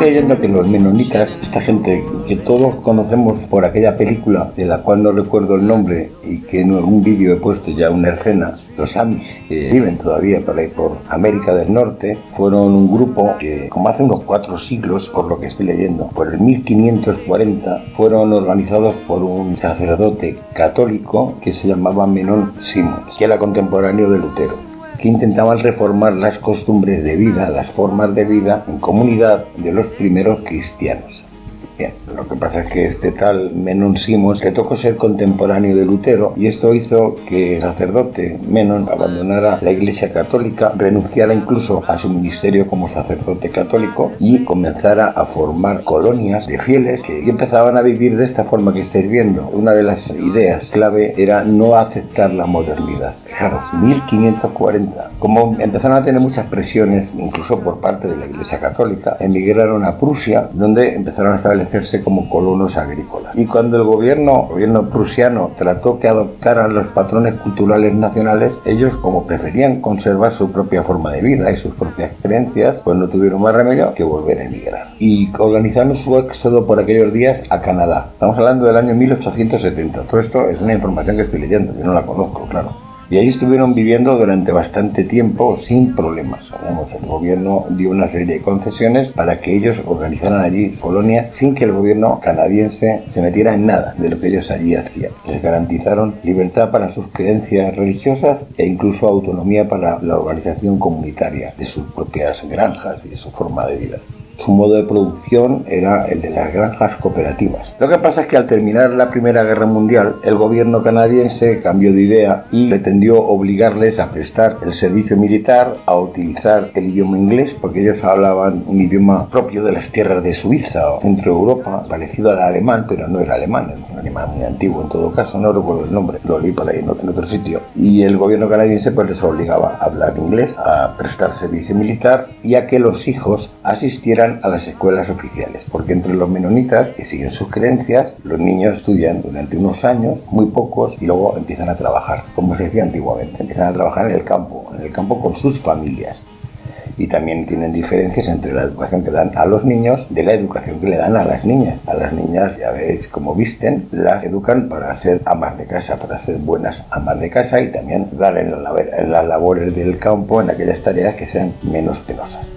leyendo que los menonitas, esta gente que todos conocemos por aquella película de la cual no recuerdo el nombre y que en algún vídeo he puesto ya una escena, los Amis, que viven todavía por ahí por América del Norte, fueron un grupo que, como hace unos 4 siglos, por lo que estoy leyendo, por el 1540, fueron organizados por un sacerdote católico que se llamaba Menón Simons, que era contemporáneo de Lutero, que intentaban reformar las costumbres de vida, las formas de vida en comunidad de los primeros cristianos. Bien, lo que pasa es que este tal Menón Simons le tocó ser contemporáneo de Lutero y esto hizo que el sacerdote Menón abandonara la Iglesia Católica, renunciara incluso a su ministerio como sacerdote católico y comenzara a formar colonias de fieles que empezaban a vivir de esta forma que estáis viendo. Una de las ideas clave era no aceptar la modernidad. Fijaros, 1540. Como empezaron a tener muchas presiones, incluso por parte de la Iglesia Católica, emigraron a Prusia, donde empezaron a establecerse como colonos agrícolas. Y cuando el gobierno prusiano trató que adoptaran los patrones culturales nacionales, ellos, como preferían conservar su propia forma de vida y sus propias creencias, pues no tuvieron más remedio que volver a emigrar. Y organizaron su éxodo por aquellos días a Canadá. Estamos hablando del año 1870. Todo esto es una información que estoy leyendo, yo no la conozco, claro. Y ahí estuvieron viviendo durante bastante tiempo sin problemas. Digamos, el gobierno dio una serie de concesiones para que ellos organizaran allí colonias sin que el gobierno canadiense se metiera en nada de lo que ellos allí hacían. Les garantizaron libertad para sus creencias religiosas e incluso autonomía para la organización comunitaria de sus propias granjas y de su forma de vida. Su modo de producción era el de las granjas cooperativas. Lo que pasa es que al terminar la Primera Guerra Mundial, el gobierno canadiense cambió de idea y pretendió obligarles a prestar el servicio militar, a utilizar el idioma inglés, porque ellos hablaban un idioma propio de las tierras de Suiza o Centro Europa, parecido al alemán, pero no era alemán, era un alemán muy antiguo en todo caso, no recuerdo el nombre, lo leí por ahí en otro sitio. Y el gobierno canadiense pues les obligaba a hablar inglés, a prestar servicio militar y a que los hijos asistieran a las escuelas oficiales, porque entre los menonitas que siguen sus creencias, los niños estudian durante unos años, muy pocos, y luego empiezan a trabajar, como se decía antiguamente, empiezan a trabajar en el campo con sus familias. Y también tienen diferencias entre la educación que dan a los niños de la educación que le dan a las niñas. A las niñas, ya veis cómo visten, las educan para ser amas de casa, para ser buenas amas de casa y también dar en las labores del campo, en aquellas tareas que sean menos penosas.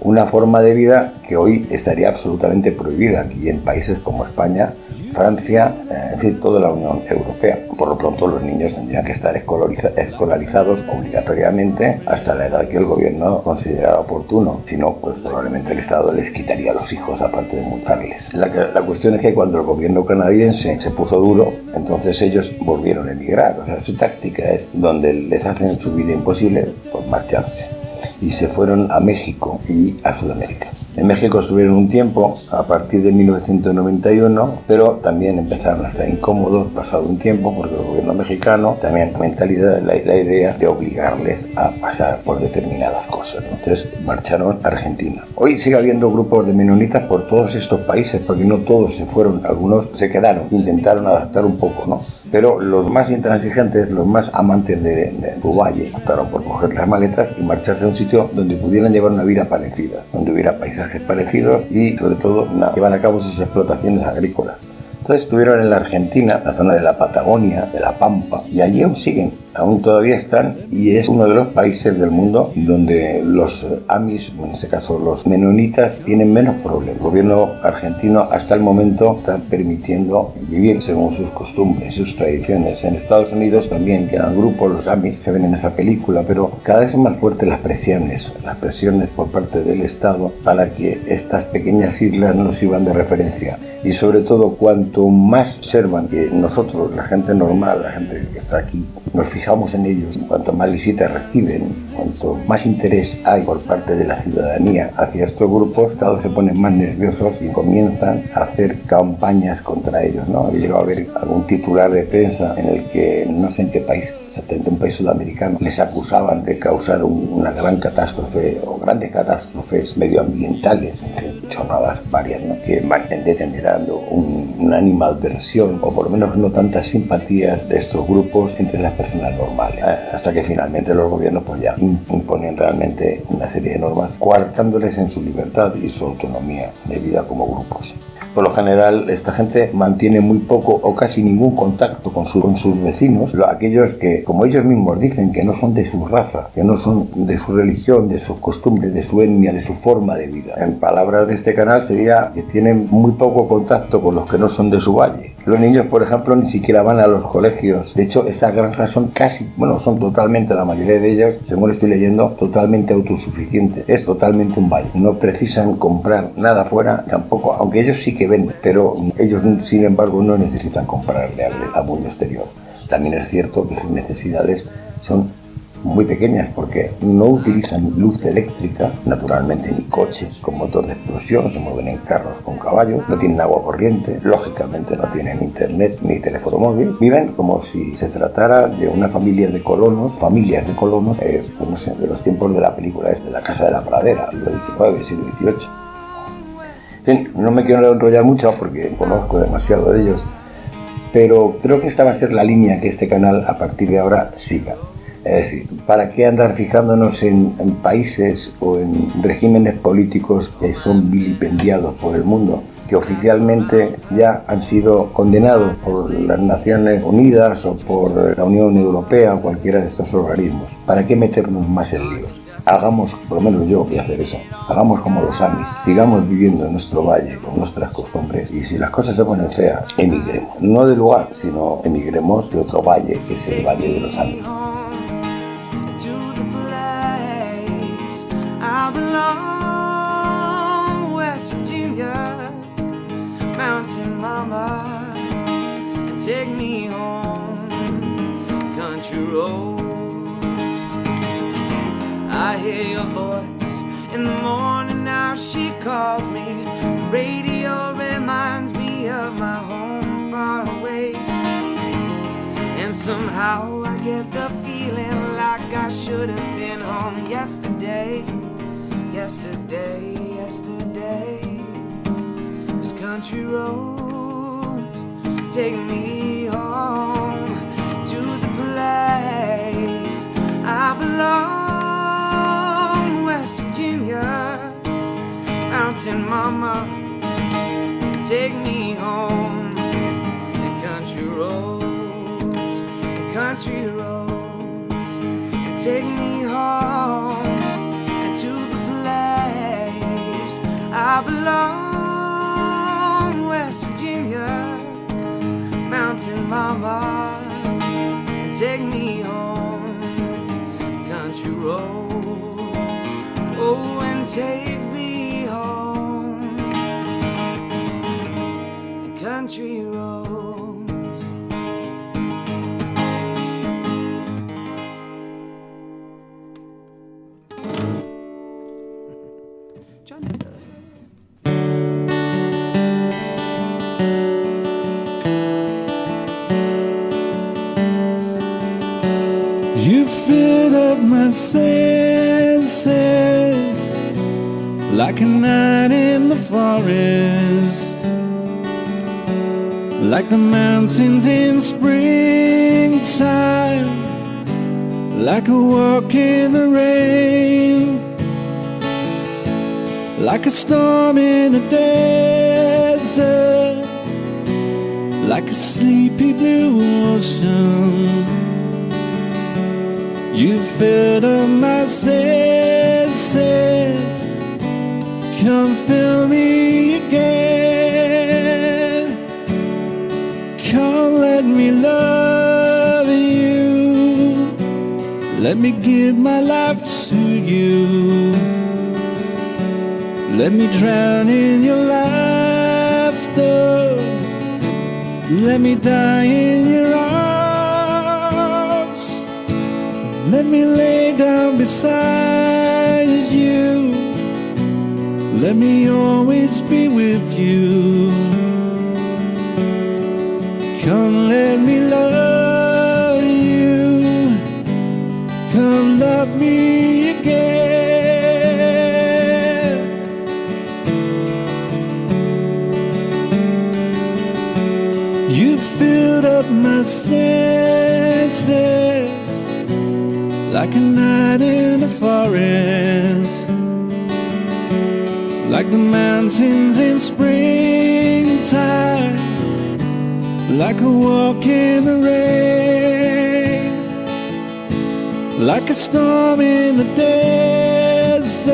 Una forma de vida que hoy estaría absolutamente prohibida aquí en países como España, Francia, es decir, toda la Unión Europea. Por lo pronto los niños tendrían que estar escolarizados obligatoriamente hasta la edad que el gobierno considerara oportuno. Si no, pues probablemente el Estado les quitaría a los hijos, aparte de multarles. La cuestión es que cuando el gobierno canadiense se puso duro, entonces ellos volvieron a emigrar. O sea, su táctica es donde les hacen su vida imposible, pues marcharse. Y se fueron a México y a Sudamérica. En México estuvieron un tiempo, a partir de 1991, pero también empezaron a estar incómodos pasado un tiempo, porque el gobierno mexicano también mentalidad la idea de obligarles a pasar por determinadas cosas, ¿no? Entonces marcharon a Argentina. Hoy sigue habiendo grupos de menonitas por todos estos países, porque no todos se fueron, algunos se quedaron, intentaron adaptar un poco, ¿no? Pero los más intransigentes, los más amantes de su valle, optaron por coger las maletas y marcharse a un sitio donde pudieran llevar una vida parecida, donde hubiera paisajes parecidos y sobre todo llevar a cabo sus explotaciones agrícolas. Entonces estuvieron en la Argentina, la zona de la Patagonia, de la Pampa, y allí aún siguen, aún todavía están, y es uno de los países del mundo donde los Amis, en este caso los menonitas, tienen menos problemas. El gobierno argentino hasta el momento está permitiendo vivir según sus costumbres, sus tradiciones. En Estados Unidos también quedan grupos, los Amis, se ven en esa película, pero cada vez son más fuertes las presiones por parte del Estado para que estas pequeñas islas no sirvan de referencia. Y sobre todo, cuanto más observan que nosotros, la gente normal, la gente que está aquí, nos fijamos en ellos, cuanto más visitas reciben, cuanto más interés hay por parte de la ciudadanía hacia estos grupos, todos se ponen más nerviosos y comienzan a hacer campañas contra ellos, ¿no? He llegado a ver algún titular de prensa en el que, no sé en qué país, exactamente un país sudamericano, les acusaban de causar una gran catástrofe o grandes catástrofes medioambientales, chorradas varias, ¿no? Que van generando una animadversión o por lo menos no tantas simpatías de estos grupos entre las personas normales, hasta que finalmente los gobiernos pues ya imponen realmente una serie de normas, coartándoles en su libertad y su autonomía de vida como grupos. Por lo general, esta gente mantiene muy poco o casi ningún contacto con sus vecinos, aquellos que, como ellos mismos dicen, que no son de su raza, que no son de su religión, de sus costumbres, de su etnia, de su forma de vida. En palabras de este canal sería que tienen muy poco contacto con los que no son de su valle. Los niños, por ejemplo, ni siquiera van a los colegios. De hecho, esas granjas son son totalmente, la mayoría de ellas, según estoy leyendo, totalmente autosuficientes. Es totalmente un valle. No precisan comprar nada fuera, tampoco, aunque ellos sí que venden, pero ellos, sin embargo, no necesitan comprarle al mundo exterior. También es cierto que sus necesidades son muy pequeñas porque no utilizan luz eléctrica, naturalmente, ni coches con motor de explosión, se mueven en carros con caballos, no tienen agua corriente, lógicamente no tienen internet ni teléfono móvil, viven como si se tratara de una familias de colonos, no sé, de los tiempos de la película de La Casa de la Pradera, siglo XIX, siglo XVIII. En fin, no me quiero enrollar mucho porque conozco demasiado de ellos, pero creo que esta va a ser la línea que este canal a partir de ahora siga. Es decir, ¿para qué andar fijándonos en países o en regímenes políticos que son vilipendiados por el mundo, que oficialmente ya han sido condenados por las Naciones Unidas o por la Unión Europea o cualquiera de estos organismos? ¿Para qué meternos más en líos? Hagamos, por lo menos yo voy a hacer eso, hagamos como los Amis, sigamos viviendo en nuestro valle con nuestras costumbres y si las cosas se ponen feas, emigremos. No de lugar, sino emigremos de otro valle, que es el valle de los Amis. I belong, West Virginia, Mountain Mama, take me home, country roads. I hear your voice in the morning now, she calls me. Radio reminds me of my home far away. And somehow I get the feeling like I should have been home yesterday. Yesterday, yesterday. These country roads take me home to the place I belong, West Virginia, Mountain Mama, take me home. The country roads, country roads, take me home to the place I belong, West Virginia, Mountain Mama, take me home, country roads, oh, and take me home, country roads. You filled up my senses like a night in the forest, like the mountains in springtime, like a walk in the rain, like a storm in the desert, like a sleepy blue ocean. You filled up my senses, come fill me again. Come let me love you, let me give my life to you. Let me drown in your laughter, let me die in your arms. Let me lay down beside you, let me always be with you. Come let me love you, come love me again. You filled up my senses like a night in the forest, like the mountains in springtime, like a walk in the rain, like a storm in the desert,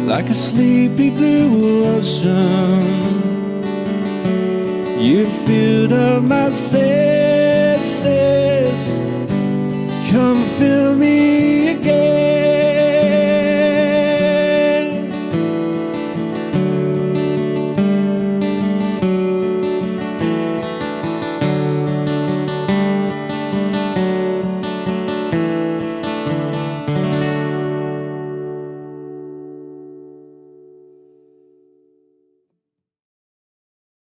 like a sleepy blue ocean. You filled up my senses, come fill me again.